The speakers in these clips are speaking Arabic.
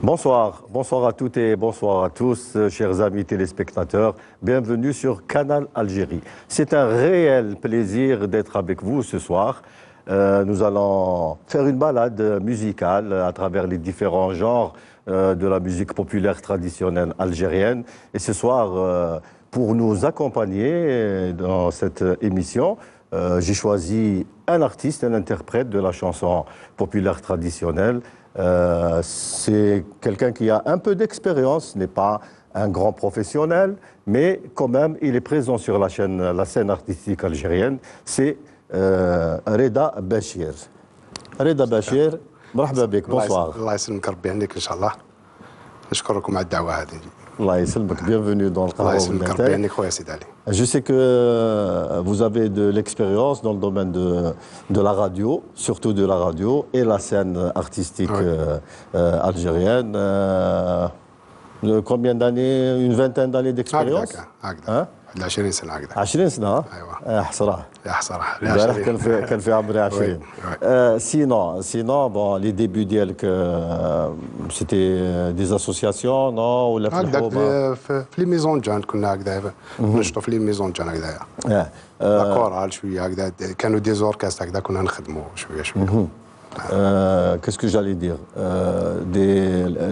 Bonsoir à toutes et bonsoir à tous, chers amis téléspectateurs. Bienvenue sur Canal Algérie. C'est un réel plaisir d'être avec vous ce soir. Nous allons faire une balade musicale à travers les différents genres de la musique populaire traditionnelle algérienne. Et ce soir, pour nous accompagner dans cette émission, j'ai choisi un artiste, un interprète de la chanson populaire traditionnelle. C'est quelqu'un qui a un peu d'expérience, n'est pas un grand professionnel, mais quand même, il est présent sur la scène artistique algérienne. C'est Reda Bachir. Reda Bachir, مرحبا بك, bonsoir. الله يسلمك ربي يهنيك ان شاء الله. نشكركم على الدعوه هذه. الله يسلمك, bienvenue dans le الله يسلمك ربي يهنيك خويا سيدي علي. Je sais que vous avez de l'expérience dans le domaine de la radio, surtout de la radio, et la scène artistique algérienne. Combien d'années? Une vingtaine d'années d'expérience? هكذا 20 سنه هكذا. 20 سنه؟ ايوه. حصره. يا حصره. كان في عمري 20. Sinon, bon, les débuts ديالك c'était des associations, non, ولا في الحومه؟ في لي ميزون جان كنا هكذا نشطوا في لي ميزون جان هكذايا. كورال شويه هكذا كانوا دي زوركاست هكذا كنا نخدموا شويه. Qu'est-ce que j'allais dire?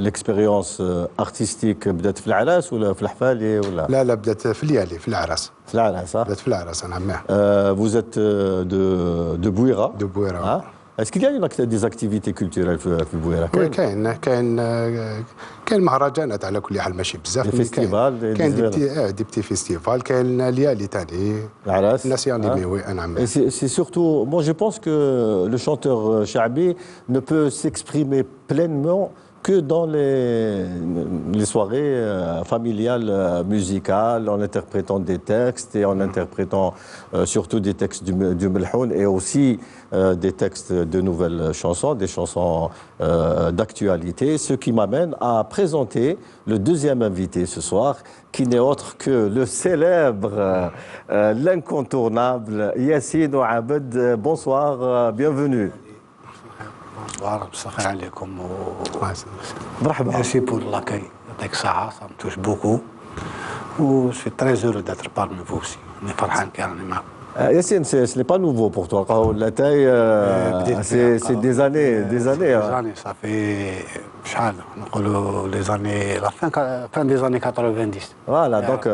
L'expérience artistique بدات في العراس ولا في الحفالي ولا؟ لا بدات في الليالي في العراس. في العراس بدات في العراس انا عماه. Vous êtes de Bouira. De Bouira. Est-ce qu'il y a des activités culturelles في بويرة؟ كاين مهرجانات على كل حال ماشي بزاف. كاين دي بتي فيستيفال كاين ليالي ثاني. العراس. الناس يانيميو نعم. C'est surtout, moi je pense que le chanteur Chaabi ne peut s'exprimer pleinement que dans les soirées familiales musicales, en interprétant des textes et en interprétant surtout des textes du Melhoun et aussi des textes de nouvelles chansons, des chansons d'actualité, ce qui m'amène à présenter le deuxième invité ce soir, qui n'est autre que le célèbre, l'incontournable Yassine Ouabed. Bonsoir, bienvenue. Bonsoir, salam alaikum. مرحبا. Merci pour l'accueil. Avec ça me touche beaucoup. Je suis très heureux d'être parmi vous aussi. On est farhan كارني معكم. Yassine, ce n'est pas nouveau pour toi. La taille, c'est des années. Des années, ça fait la fin des années 90. Voilà, donc.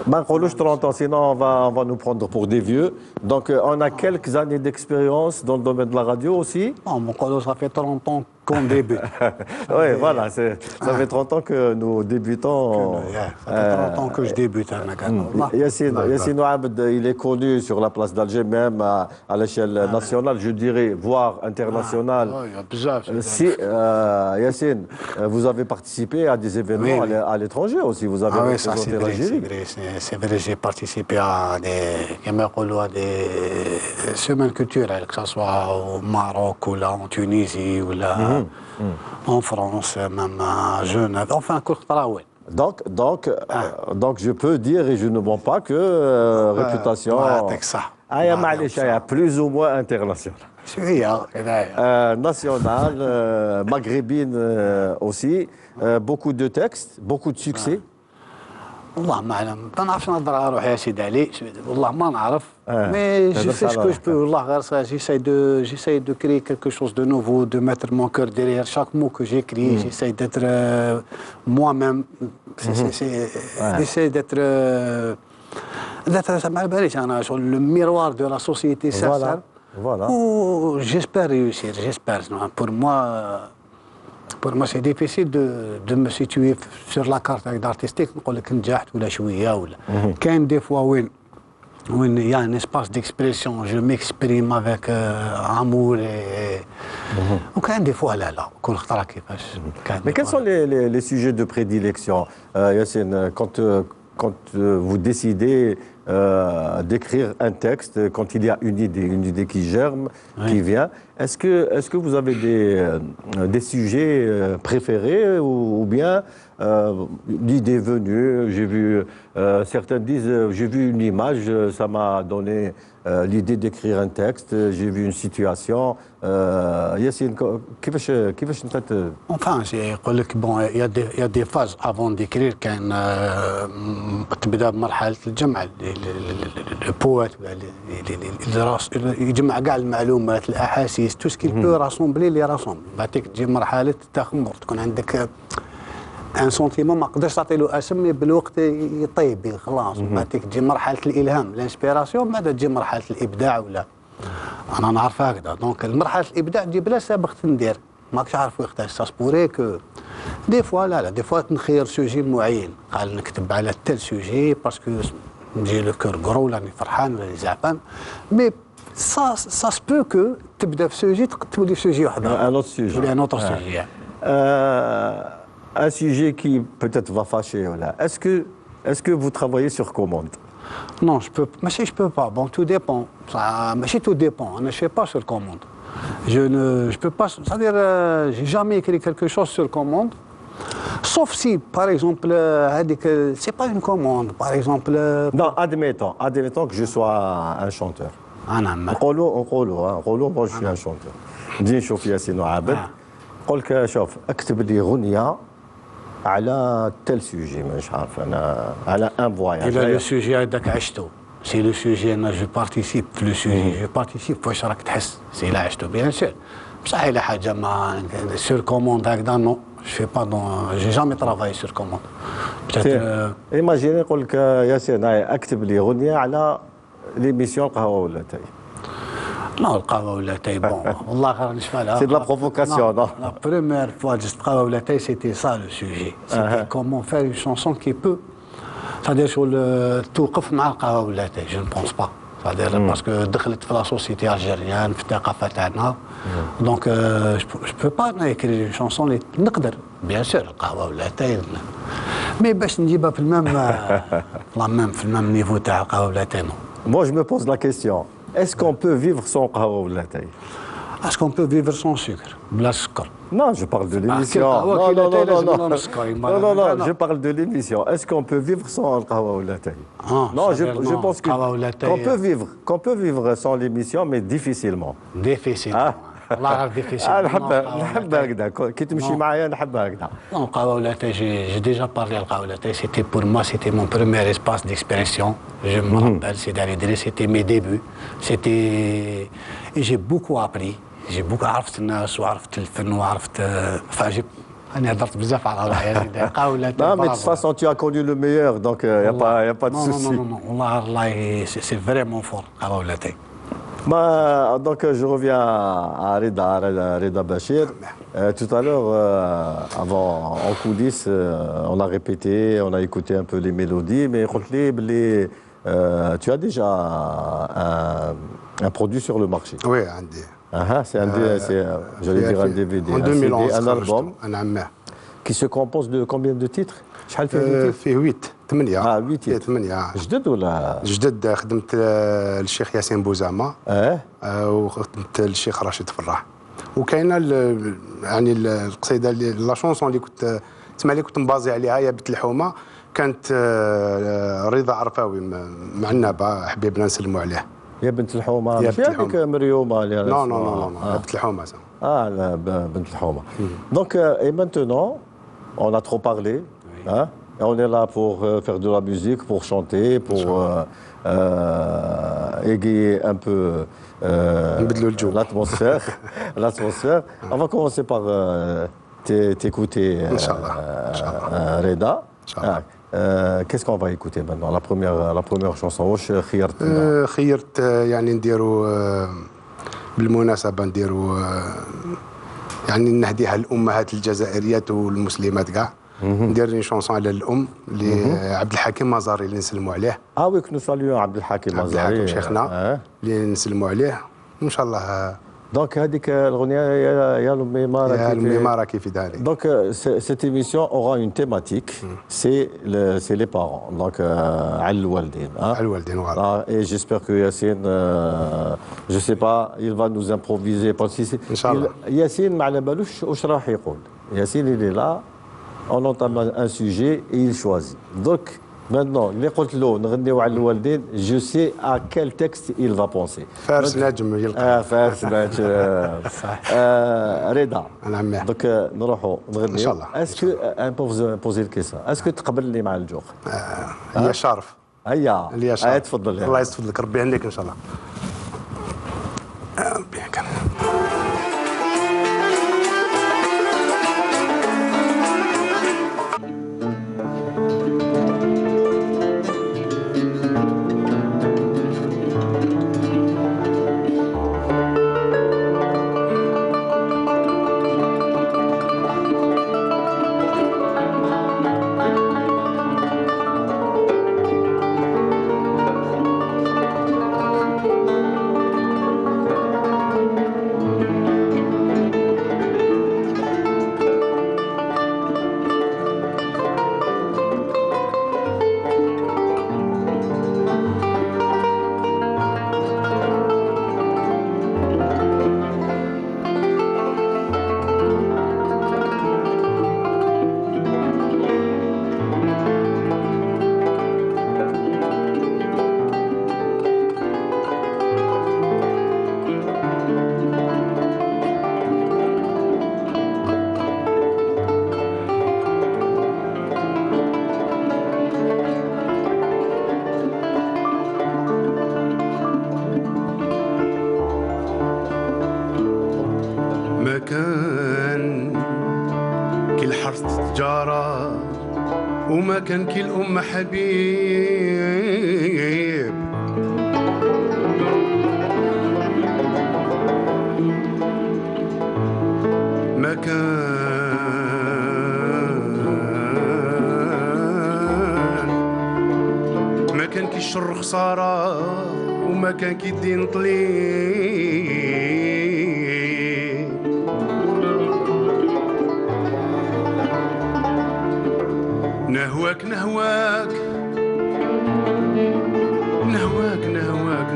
Manqoulouch 30 ans, sinon on va nous prendre pour des vieux. Donc on a quelques années d'expérience dans le domaine de la radio aussi. Non, Manqoulouch, ça fait 30 ans qu'on débute. Oui, voilà, ça fait 30 ans que nous débutons. Ça fait 30 ans que je débute. Yassine Ouabed, il est connu sur la place d'Alger, même à l'échelle nationale, je dirais, voire internationale. Si, Yassine, vous avez participé à des événements à l'étranger aussi, vous avez représenté l'Algérie. C'est vrai, j'ai participé à des semaines culturelles, que ce soit au Maroc ou là en Tunisie ou là en France, même à Genève, enfin Courtaraoué. Donc je peux dire, et je ne mens pas, que réputation plus ou moins internationale. Nationale, maghrébine aussi, beaucoup de textes, beaucoup de succès. والله ما اعلم ما نعرفش نهضر على روحي يا سيدي علي والله ما نعرف mais je fais ce que je peux والله غير j'essaie de créer quelque chose de nouveau, de mettre mon cœur derrière chaque mot que j'écris. J'essaie d'être moi-même, j'essaie d'être ça ما باليش انا le miroir de la société sincère. Voilà. J'espère réussir, j'espère. Pour moi, c'est difficile de me situer sur la carte artistique. نقول لك نجحت ولا شوية ولا. كاين des fois où il y a un espace d'expression, je m'exprime avec amour et وكاين des fois لا كل خطرة كيفاش. Mais quels sont les sujets de prédilection, Yassine, quand vous décidez d'écrire un texte quand il y a une idée qui germe, qui vient. Est-ce que vous avez des sujets préférés ou bien l'idée venue, j'ai vu, certains disent, j'ai vu une image, ça m'a donné l'idée d'écrire un texte, j'ai vu une situation. Yassine, كيفاش انت Enfin, يقول لك bon, il y a des phases avant d'écrire كان تبدا بمرحله الجمع البوات يجمع كاع المعلومات الاحاسيس تو سكي بو راسومبلي لي راسومبل بعدك تجي مرحله التخمر تكون عندك ان سونتيمون ما قدرش تعطي له اسم مي بالوقت يطيب خلاص بعدك تجي مرحله الالهام الانسبيراسيون بعد تجي مرحله الابداع ولا انا نعرف هكذا دونك مرحله الابداع تجي بلا سابق تندير ماكش عارف وقتها ساسبوري كو دي فوا لا دي فوا نخير سوجي معين قال نكتب على تل سوجي باسكو نجي لو كور كرو راني فرحان راني زعفان مي سا سبو كو تبدا في سوجي تولي في سوجي واحد un autre sujet. تولي ان اوتر سوجي Un sujet qui peut-être va fâcher. Voilà. Est-ce que vous travaillez sur commande? Non, je peux pas. Bon, tout dépend. Tout dépend. Je ne fais pas sur commande. Je peux pas. C'est-à-dire, j'ai jamais écrit quelque chose sur commande. Sauf si, par exemple, c'est pas une commande. Par exemple. Non, admettons que je sois un chanteur. نقولوا moi je suis un chanteur. نجي نشوف ياسين وعابد نقول لك شوف اكتب لي غنية على تل سوجي مش عارف انا على ان فواياج. إذا لو سوجي هذاك عشتو سي لو سوجي انا جو بارتيسيب في لو سوجي جو بارتيسيب واش راك تحس سي لا عشتو بيان سور بصح إلا حاجة ما سور كوموند هكذا نو جو في با دون جي جامي ترافاي سور كوموند. ايماجيني نقول لك ياسين اكتب لي غنية على ليميسيون القهوة ولا تاي. Non, le Qawa ou la taille, bon, Allah, c'est de la provocation, non? La première fois que je travaille ou la taille, c'était ça le sujet. C'était comment faire une chanson qui peut. C'est-à-dire sur le tout qaf مع القهوة ou la taille, je ne pense pas. C'est-à-dire parce que دخلت في la société algérienne, في الثقافة تاعنا. Donc je peux pas écrire une chanson اللي نقدر bien sûr القهوة ou la taille. Mais باش نجيبها في المام نيفو تاع القهوة ou la taille. Moi je me pose la question. Est-ce qu'on peut vivre sans qahwa ou latte? Est-ce qu'on peut vivre sans sucre? Bla sucre? Non, je parle de l'émission. Non, je parle de l'émission. Est-ce qu'on peut vivre sans qahwa ou latte? Non, je pense qu'on peut vivre sans l'émission, mais difficilement. Difficilement. الله يعرف ديفيسيل. نحب هكذا كي تمشي معايا نحب هكذا. Non, القهوة ولاتا j'ai déjà parlé القهوة ولاتا c'était pour moi c'était mon premier espace d'expression. Je me rappelle c'est dans les délais c'était mes débuts. C'était et j'ai beaucoup appris. J'ai beaucoup عرفت الناس وعرفت الفن وعرفت فعجب أنا هدرت بزاف على القهوة ولاتا. Non, mais de toute façon tu as connu le meilleur donc il y a pas de souci. Non, والله c'est vraiment fort القهوة ولاتا. Donc je reviens à Reda Bachir. Tout à l'heure, avant en coulisses, on a répété, on a écouté un peu les mélodies, mais tu as déjà un produit sur le marché. Oui, j'allais dire un DVD, en 2011, un album qui se compose de combien de titres? فيه 8 8 جدد ولا جدد خدمت الشيخ ياسين بوزامة وخدمت الشيخ راشد فراح وكاينه يعني القصيده اللي لا شونسون اللي كنت تسمع اللي كنت مبازي عليها يا بنت الحومه كانت رضا عرفاوي مع النبا حبيبنا نسلموا عليه. يا بنت الحومه ماشي هذيك مريومه اللي نو بنت الحومه لا بنت الحومه. Donc et maintenant on a trop parlé hein. On est là pour faire de la musique, pour chanter, pour égayer un peu l'atmosphère. On va commencer par t'écouter Reda. Qu'est-ce qu'on va écouter maintenant? La première chanson. واش خيرت؟ خيرت يعني نديروا بالمناسبة نديروا يعني نهديها للأمهات الجزائريات والمسلمات كاع. ندير شونسون على الام لعبد الحكيم مزاري اللي نسلموا عليه. وي كنو ساليو عبد الحكيم مزاري شيخنا اللي نسلموا عليه وان شاء الله دونك هذيك الأغنية يا لمي ما راكي يا لمي ما راكي في داري. دونك cette émission aura une thématique, c'est les parents. Donc على الوالدين. على الوالدين voilà. Et j'espère que Yacine, je sais pas, il va nous improviser parce que إن شاء الله. Yacine ما على بالوش واش راح يقول. Yacine il est là, on entame un sujet et il choisit. Donc maintenant, اللي قلت له نغنيو على الوالدين, je sais à quel texte il va penser. فارس نجم يلقى. فارس نجم. رضا. نعم. دونك نروحوا نغنيو. ان شاء الله. اسكو بوزي الكيسيون, اسكو تقبلني مع الجوق؟ هي شرف. هيا. هي شرف. تفضل. الله يستفدلك ربي عندك ان شاء الله. ربي يعينك. وما كان كي الأم حبيب ما كان كي الشر خسارة وما كان كي الدين طليب نهواك نهواك نهواك نهواك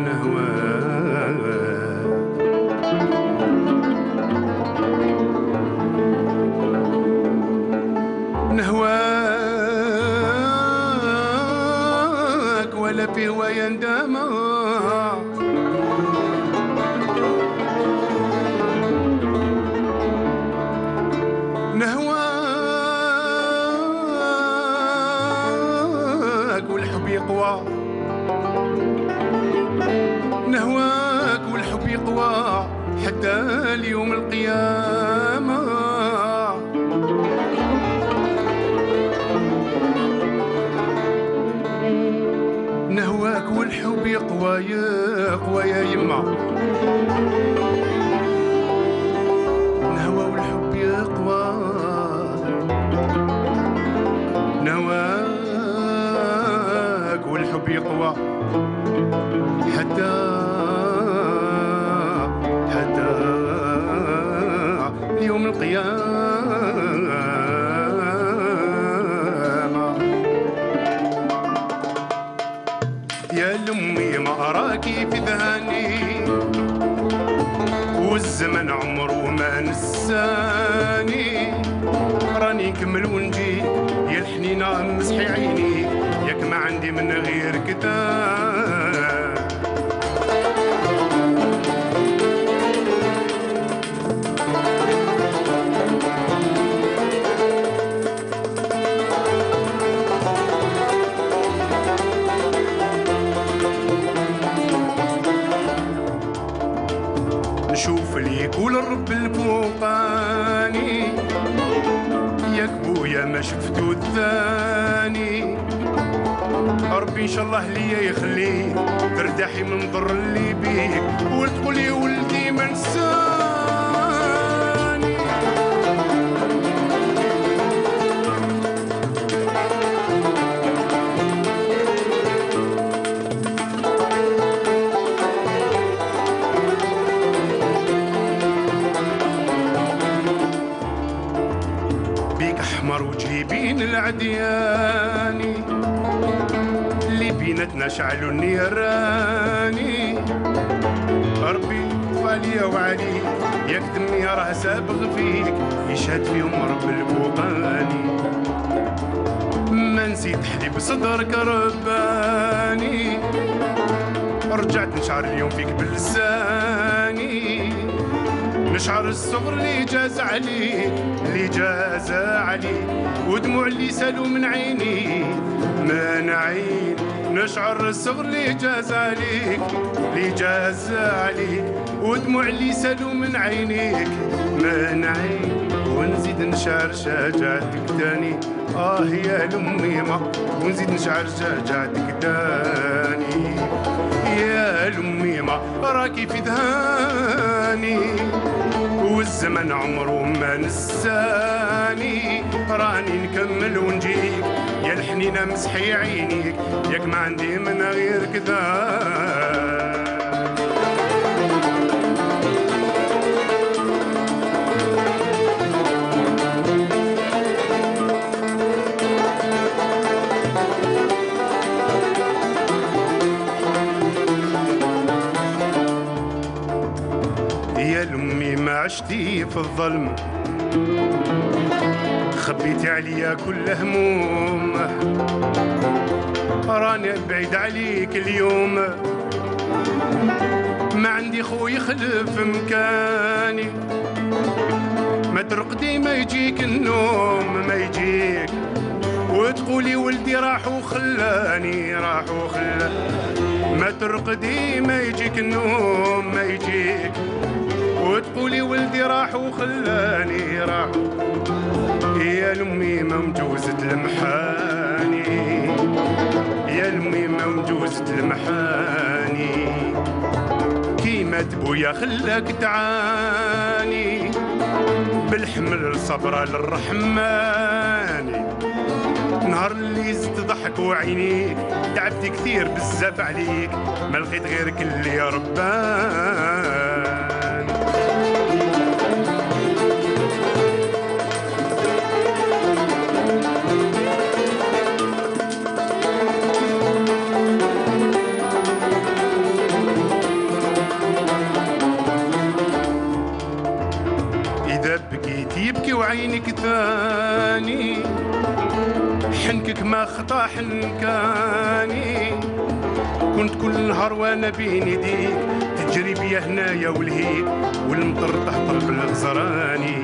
نهواك ولا في هوايا ندامة نهواك والحب يقوى حتى اليوم القيامة نهواك والحب يقوى يا يما نهوى والحب يقوى نهواك والحب يقوى حتى يوم القيامة يا لأمي ما أراكي في ذهني والزمن عمره ما نساني راني نكمل ونجي يا الحنينة مسحي عيني ياك ما عندي من غير كتاب نشوف اللي يقول الرب الفوقاني ياك بويا ما شفتو الثاني ربي ان شاء الله ليا يخليك ترتاحي من ضر اللي بيك وتقولي ولدي ما نساني عدياني اللي بيناتنا شعلوا النيراني ربي طفاليا وعليك ياك دمي راه سابغ فيك يشهد فيهم رب البوطاني ما نسيت حليب صدرك رباني رجعت نشعر اليوم فيك بلساني نشعر الصغر اللي جاز عليك اللي جاز عليك ودموع اللي سالوا من عيني من عين نشعر الصغر اللي جاز عليك اللي جاز عليك ودموع اللي سالوا من عينيك من عين ونزيد نشعر شجاعتك تاني يا الأميمة ونزيد نشعر شجاعتك تاني يا الأميمة راكي في ذهاني والزمن عمره ما نساني راني نكمل ونجيك يا الحنينة مسحي عينيك ياك ما عندي من غير كذا يا لأمي ما عشتي في الظلم خبيتي عليا كل هموم راني بعيد عليك اليوم ما عندي خو يخلف مكاني ما ترقدي ما يجيك النوم ما يجيك وتقولي ولدي راح وخلاني راح وخلاني ما ترقدي ما يجيك النوم ما يجيك وتقولي ولدي راح وخلاني راح يا الأميمة مجوزة المحاني يا الأميمة مجوزة المحاني كيما تبويا خلاك تعاني بالحمل الصبرة للرحماني نهار اللي زدت ضحك وعينيك تعبت كثير بزاف عليك ما لقيت غيرك اللي يا ربان إذا بكيتي يبكي وعينك ثاني حنكك ما خطا حنكاني كنت كل نهار وانا بين يديك تجري بيا هنايا والهيك والمطر تحت بالغزراني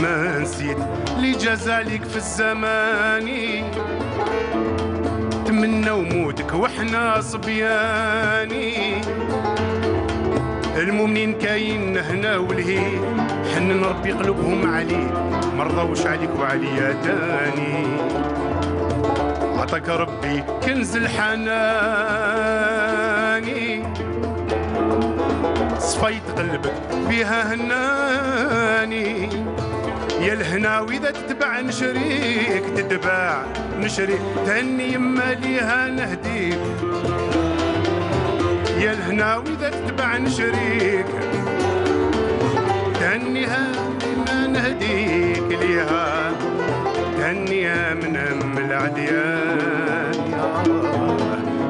ما نسيت اللي جاز عليك في الزماني تمنى وموتك وحنا صبياني المؤمنين كاين هنا والهي حنن ربي قلوبهم عليك مرضوش عليك وعليا تاني عطاك ربي كنز الحناني صفيت قلبك بها هناني يا الهناوي إذا تتبع نشريك تتبع نشريك تهني يما ليها نهديك يا الهناوي إذا تتبع نشريك تهنيها ما نهديك ليها تهنيها من هم العديان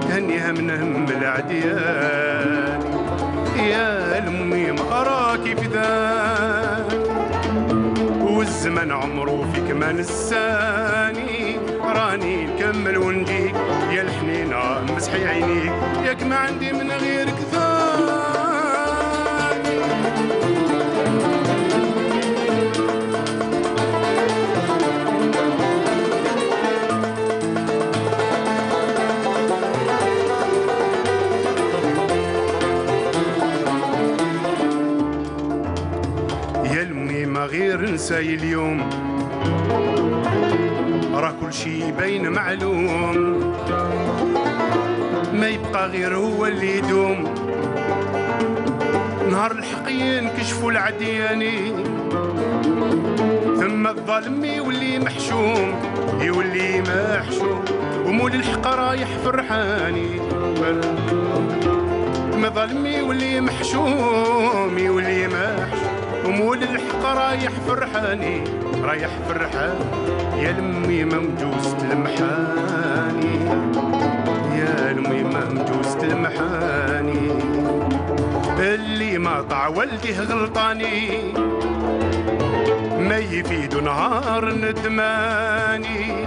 تهنيها من هم العديان يا الأمي ما راكي في ذاك والزمن عمره فيك ما نساني راني نكمل ونجيك يا الحنينة مسحي عينيك ياك ما عندي من غيرك ثاني يا المي ما غير نساي اليوم راه كل شي باين معلوم ما يبقى غير هو اللي يدوم نهار الحق ينكشفوا العدياني ثم الظالم يولي محشوم يولي محشوم ومول الحق رايح فرحاني ثم الظالم يولي محشوم يولي محشوم ومول الحق رايح فرحاني رايح في الرحال يا الميمة مجوزة المحاني يا الميمة مجوزة المحاني اللي ما طاع والديه غلطاني ما يفيد نهار ندماني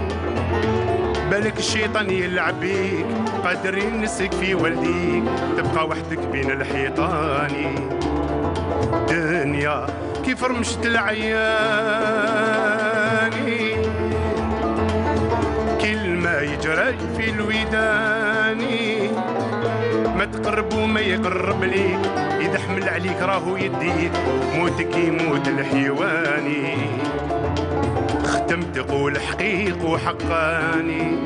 بالك الشيطان يلعب بيك قادر ينسك في والديك تبقى وحدك بين الحيطاني دنيا كيف رمشت العياني كل ما يجرى في الوداني ما تقرب وما يقرب ليك إذا حمل عليك راهو يديك موتك يموت الحيواني ختم تقول حقيق وحقاني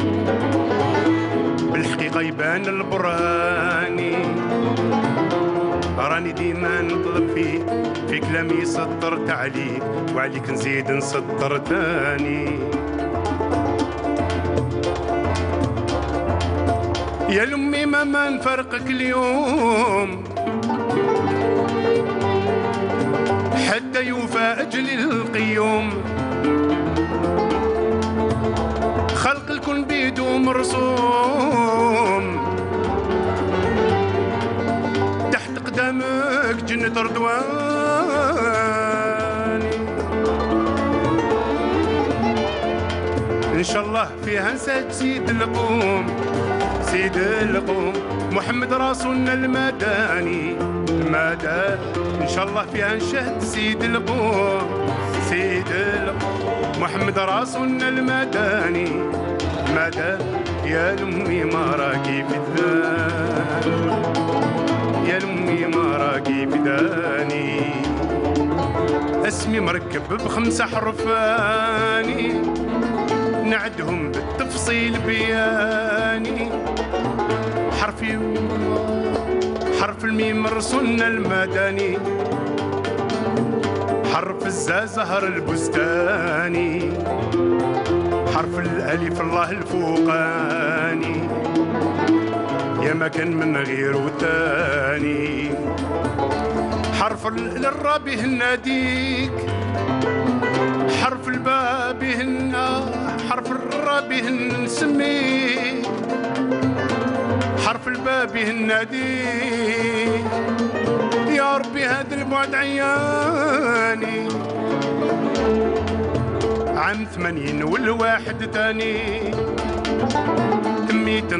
بالحقيقة يبان البرهاني راني ديما نطلب فيك في كلامي سطرت عليك وعليك نزيد نسطر تاني يا لأمي ما نفرقك اليوم حتى يوفى أجل القيوم خلق الكون بيدو مرسوم تحت قدامك جنة رضواني إن شاء الله فيها نسات سيد القوم سيد القوم محمد رسولنا المداني المدى إن شاء الله فيها نشهد سيد القوم سيد القوم محمد رسولنا المداني مدى يا لأمي ما راكي في الذان يا لأمي ما راكي في داني اسمي مركب ب5 حرفاني نعدهم بالتفصيل بياني حرف الميم رسولنا المداني حرف الزا زهر البستاني حرف الألف الله الفوقاني يا ما كان من غيره تاني حرف الراء به ناديك حرف الباء به حرف الراء به نسميك حرف الباء به ناديك يا ربي هذا البعد عياني عام 80 والواحد تاني تميت